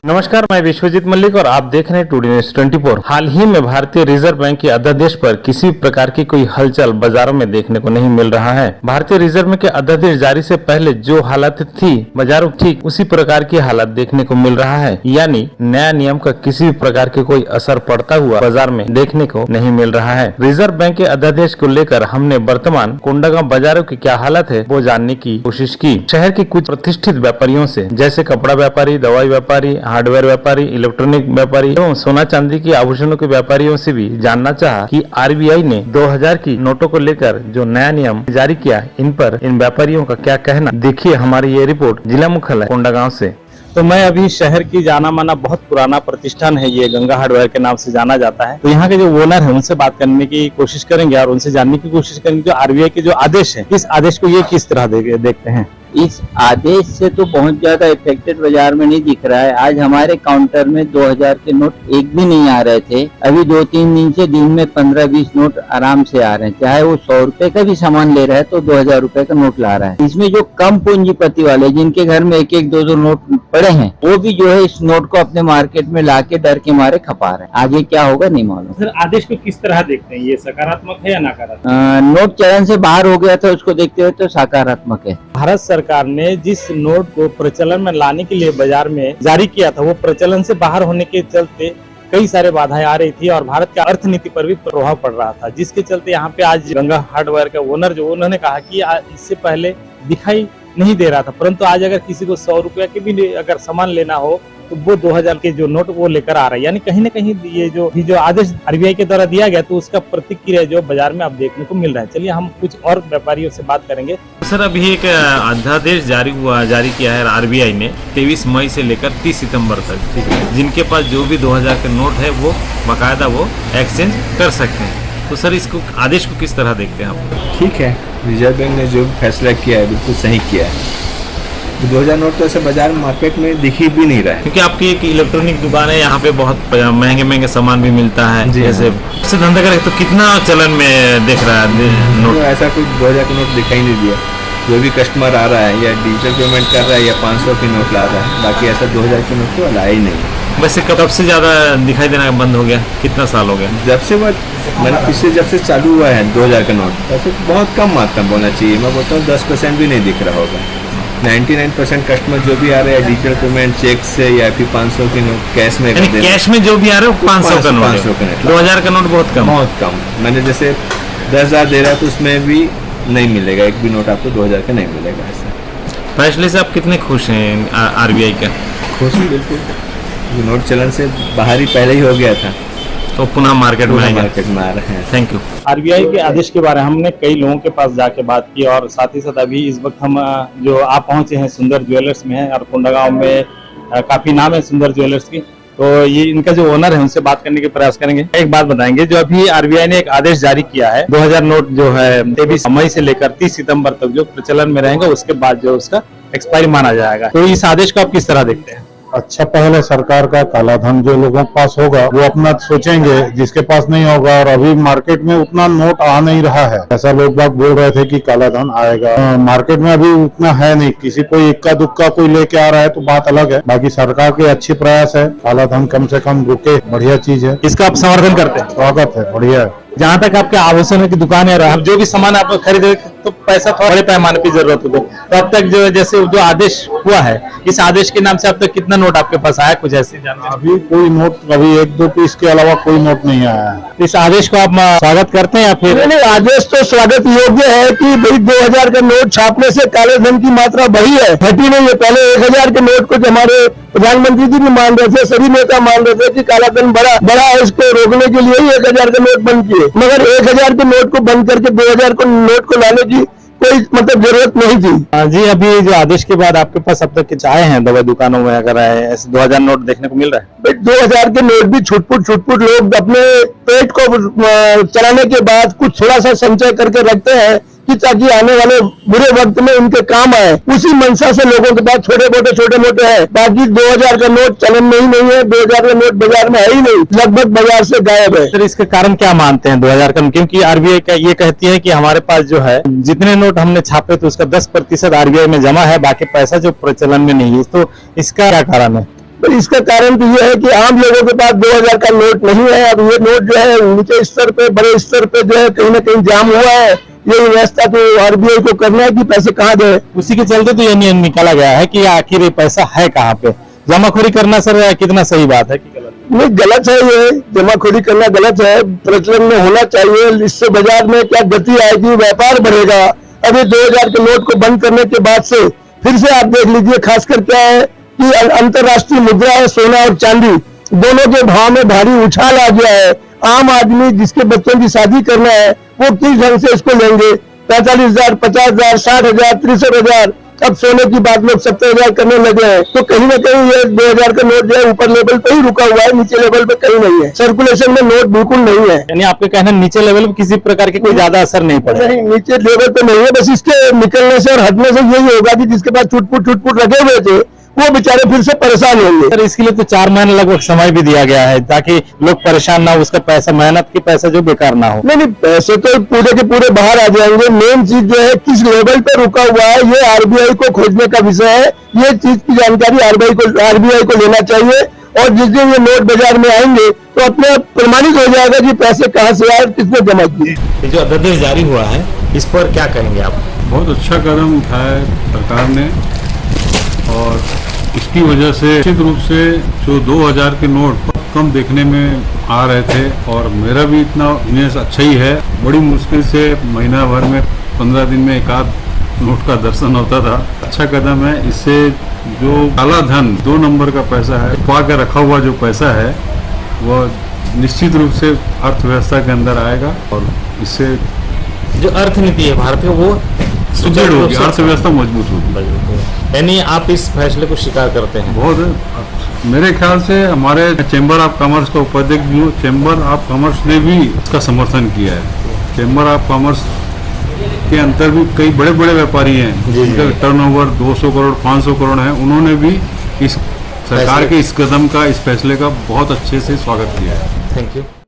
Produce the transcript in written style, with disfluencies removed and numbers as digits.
नमस्कार, मैं विश्वजीत मल्लिक और आप देख रहे हैं टुडे न्यूज़ 24। हाल ही में भारतीय रिजर्व बैंक के अध्यादेश पर किसी प्रकार की कोई हलचल बाजारों में देखने को नहीं मिल रहा है। भारतीय रिजर्व बैंक के अध्यादेश जारी से पहले जो हालत थी बाजारों ठीक उसी प्रकार की हालत देखने को मिल रहा है, यानी नया नियम का किसी भी प्रकार के कोई असर पड़ता हुआ बाजार में देखने को नहीं मिल रहा है। रिजर्व बैंक के अध्यादेश को लेकर हमने वर्तमान कोंडागांव बाजारों की क्या हालत है वो जानने की कोशिश की। शहर के कुछ प्रतिष्ठित व्यापारियों से, जैसे कपड़ा व्यापारी, दवाई व्यापारी, हार्डवेयर व्यापारी, इलेक्ट्रॉनिक व्यापारी एवं सोना चांदी के आभूषणों के व्यापारियों से भी जानना चाहा कि आरबीआई ने 2000 की नोटों को लेकर जो नया नियम जारी किया, इन व्यापारियों का क्या कहना। देखिए हमारी ये रिपोर्ट जिला मुख्यालय कोंडागांव से। तो मैं अभी शहर की जाना माना बहुत पुराना प्रतिष्ठान है, ये गंगा हार्डवेयर के नाम से जाना जाता है। तो यहाँ के जो ओनर है उनसे बात करने की कोशिश करेंगे और उनसे जानने की कोशिश करेंगे जो आरबीआई के जो आदेश है, इस आदेश को ये किस तरह देखते हैं। इस आदेश से तो बहुत ज्यादा इफेक्टेड बाजार में नहीं दिख रहा है। आज हमारे काउंटर में 2000 के नोट एक भी नहीं आ रहे थे। अभी 2-3 दिन से दिन में 15-20 नोट आराम से आ रहे हैं। चाहे वो 100 रुपए का भी सामान ले रहा है तो 2000 रुपए का नोट ला रहा है। इसमें जो कम पूंजीपति वाले जिनके घर में 1-1, 2-2 नोट पड़े हैं, वो भी जो है इस नोट को अपने मार्केट में ला के डर के मारे खपा रहे हैं। आगे क्या होगा नहीं मालूम। सर, आदेश को किस तरह देखते हैं, ये सकारात्मक है या नकारात्मक? नोट चलन से बाहर हो गया था, उसको देखते हुए तो सकारात्मक है। भारत सरकार ने जिस नोट को प्रचलन में लाने के लिए बाजार में जारी किया था, वो प्रचलन से बाहर होने के चलते कई सारे बाधाएं आ रही थी और भारत की अर्थनीति पर भी प्रभाव पड़ रहा था, जिसके चलते यहाँ पे आज गंगा हार्डवेयर का ओनर जो उन्होंने कहा कि इससे पहले दिखाई नहीं दे रहा था, परंतु आज अगर किसी को 100 रुपया के भी अगर सामान लेना हो तो वो 2000 के जो नोट वो लेकर आ रहा है। यानी कहीं ना कहीं ये जो आदेश आरबीआई के द्वारा दिया गया तो उसका प्रतिक्रिया जो बाजार में अब देखने को मिल रहा है। चलिए हम कुछ और व्यापारियों से बात करेंगे। सर, अभी एक अध्यादेश जारी किया है आरबीआई ने 23 मई से लेकर 30 सितंबर तक, जिनके पास जो भी 2000 के नोट है वो बाकायदा वो एक्सचेंज कर सकते हैं। तो सर, इसको आदेश को किस तरह देखते हैं आप? ठीक है, रिजर्व बैंक ने जो फैसला किया है बिल्कुल सही किया है। 2000 नोट तो ऐसे बाजार मार्केट में दिखी भी नहीं रहा है, क्योंकि आपकी एक इलेक्ट्रॉनिक दुकान है, यहाँ पे बहुत महंगे सामान भी मिलता है। जैसे धंधा करे तो कितना चलन में देख रहा है नोट? तो ऐसा कुछ 2000 का नोट दिखाई नहीं दिया। जो भी कस्टमर आ रहा है या डिजिटल पेमेंट कर रहा है या 500 की नोट ला रहा है, बाकी ऐसा 2000 के नोट तो लाया ही नहीं। वैसे कब से ज्यादा दिखाई देना बंद हो गया, कितना साल हो गया? जब से मैंने पिछले जब से चालू हुआ है 2000 का नोट, ऐसे बहुत कम मात्रा में होना चाहिए। मैं बोलता हूँ 10% भी नहीं दिख रहा होगा। 99% कस्टमर जो भी आ रहे हैं डिजिटल पेमेंट, चेक से या फिर 500 की नोट कैश में, कैश में जो भी आ रहे हैं 500 का नोट, 2000 का नोट बहुत कम। मैंने जैसे 10,000 दे रहा है तो उसमें भी नहीं मिलेगा, एक भी नोट आपको 2000 का नहीं मिलेगा। ऐसा फैसले से आप कितने खुश हैं आरबीआई का? खुश हूँ बिल्कुल। नोट चलन से बाहर ही पहले ही हो गया था, तो पुनः मार्केट में आ रहे हैं। Thank you. आरबीआई के आदेश के बारे में हमने कई लोगों के पास जाके बात की और साथ ही साथ अभी इस वक्त हम जो आप पहुंचे हैं सुंदर ज्वेलर्स में है और कोंडागांव में काफी नाम है सुंदर ज्वेलर्स की। तो ये इनका जो ओनर है उनसे बात करने के प्रयास करेंगे। एक बात बताएंगे, जो अभी आरबीआई ने एक आदेश जारी किया है, 2000 नोट जो है 23 मई से लेकर 30 सितंबर तक जो प्रचलन में रहेंगे, उसके बाद जो उसका एक्सपायरी माना जाएगा। तो इस आदेश को आप किस तरह देखते हैं? अच्छा, पहले सरकार का काला धन जो लोगों के पास होगा वो अपना सोचेंगे, जिसके पास नहीं होगा। और अभी मार्केट में उतना नोट आ नहीं रहा है, ऐसा लोग बात बोल रहे थे कि काला धन आएगा। मार्केट में अभी उतना है नहीं, किसी कोई इक्का दुक्का कोई लेके आ रहा है तो बात अलग है। बाकी सरकार के अच्छे प्रयास है, काला धन कम से कम रुके, बढ़िया चीज है। इसका आप समर्थन करते हैं? स्वागत है, बढ़िया है। जहाँ तक आपके आभूषण की दुकान है, आप जो भी सामान आप खरीदे तो पैसा थोड़ा बड़े पैमाने की जरूरत होती है, तो अब तक जो जैसे जो आदेश हुआ है, इस आदेश के नाम से अब तक कितना नोट आपके पास आया, कुछ ऐसी जानकारी? अभी कोई नोट, अभी 1-2 पीस के अलावा कोई नोट नहीं आया है। इस आदेश को आप स्वागत करते हैं या फिर? नहीं, आदेश तो स्वागत योग्य है कि भाई 2000 का नोट छापने से काले धन की मात्रा बढ़ी है, घटी नहीं है। पहले 1000 के नोट को हमारे प्रधानमंत्री जी भी मान रहे थे, सभी नेता मान रहे थे कि काला धन बड़ा है, इसको रोकने के लिए ही 1000 के नोट बंद किए। मगर 1000 के नोट को बंद करके 2000 को नोट को लाने की कोई मतलब जरूरत नहीं थी। जी, अभी जो आदेश के बाद आपके पास अब तक कुछ आए हैं दवा दुकानों में, अगर ऐसे 2000 नोट देखने को मिल रहा है? भाई 2000 के नोट भी छुटपुट लोग अपने पेट को चलाने के बाद कुछ थोड़ा सा संचय करके रखते हैं कि ताकि आने वाले बुरे वक्त में उनके काम आए। उसी मंशा से लोगों के पास छोटे मोटे है। बाकी 2000 का नोट चलन में ही नहीं है, 2000 का नोट बाजार में है ही नहीं, लगभग बाजार से गायब है। सर, इसका कारण क्या मानते हैं 2000 का? क्योंकि आरबीआई का ये कहती है कि हमारे पास जो है जितने नोट हमने छापे तो उसका 10% आरबीआई में जमा है, बाकी पैसा जो प्रचलन में नहीं है, तो इसका क्या कारण है? पर इसका कारण तो ये है कि आम लोगों के पास 2000 का नोट नहीं है। अब ये नोट जो है नीचे स्तर पे, बड़े स्तर पे जो है कहीं ना कहीं जाम हुआ है। ये व्यवस्था तो आरबीआई को करना है कि पैसे कहाँ गए। उसी के चलते तो ये नियम निकाला गया है कि आखिर ये पैसा है कहाँ पे। जमाखोरी करना सर कितना सही बात है कि गलत? नहीं, गलत है। ये जमाखोरी करना गलत है, प्रचलन में होना चाहिए। इससे बाजार में क्या गति आएगी, व्यापार बढ़ेगा। अभी 2000 के नोट को बंद करने के बाद से फिर से आप देख लीजिए, खासकर क्या है कि अंतर्राष्ट्रीय मुद्रा है, सोना और चांदी दोनों के भाव में भारी उछाल आ गया है। आम आदमी जिसके बच्चों की शादी करना है वो किस ढंग से इसको लेंगे? 45,000, 50,000, 60,000, 63,000, अब सोने की बात लोग 70,000 करने लगे हैं। तो कहीं ना कहीं ये 2000 का नोट जो है ऊपर लेवल पे ही रुका हुआ है, नीचे लेवल पे कहीं नहीं है। सर्कुलेशन में नोट बिल्कुल नहीं है। यानी आपके कहना नीचे लेवल पे किसी प्रकार के कोई ज्यादा असर नहीं पड़े? नहीं, नीचे लेवल पे नहीं है। बस इसके निकलने से और हटने से यही होगा कि जिसके पास छुटपुट लगे हुए थे वो बेचारे फिर से परेशान होंगे। सर इसके लिए तो 4 महीने लगभग समय भी दिया गया है ताकि लोग परेशान ना हो, उसका पैसा, मेहनत की पैसा जो बेकार ना हो। नहीं, पैसे तो पूरे के पूरे बाहर आ जाएंगे। मेन चीज जो है किस लेवल पे रुका हुआ है ये आरबीआई को खोजने का विषय है। ये चीज की जानकारी आरबीआई को लेना चाहिए। और जिस दिन ये नोट बाजार में आएंगे तो अपने आप प्रमाणित हो जाएगा कि पैसे कहाँ से आए, किसने जमा किए। ये जो अध्यादेश जारी हुआ है इस पर क्या कहेंगे आप? बहुत अच्छा कदम उठाया है सरकार ने, और इसकी वजह से निश्चित रूप से जो 2000 के नोट बहुत कम देखने में आ रहे थे, और मेरा भी इतना बिजनेस अच्छा ही है। बड़ी मुश्किल से महीना भर में 15 दिन में एक आध नोट का दर्शन होता था। अच्छा कदम है। इससे जो काला धन 2 नंबर का पैसा है, छुपा के रखा हुआ जो पैसा है वो निश्चित रूप से अर्थव्यवस्था के अंदर आएगा, और इससे जो अर्थनीति है भारत की वो सुदृढ़ होगी, अर्थव्यवस्था मजबूत होगी। यानी आप इस फैसले को स्वीकार करते हैं? बहुत मेरे ख्याल से हमारे चैम्बर ऑफ कॉमर्स का उपाध्यक्ष भी हो, चैम्बर ऑफ कॉमर्स ने भी इसका समर्थन किया है। चैम्बर ऑफ कॉमर्स के अंदर भी कई बड़े बड़े व्यापारी हैं जिनका टर्नओवर 200 करोड़ 500 करोड़ है। उन्होंने भी इस सरकार के इस कदम का, इस फैसले का बहुत अच्छे से स्वागत किया है। Thank you.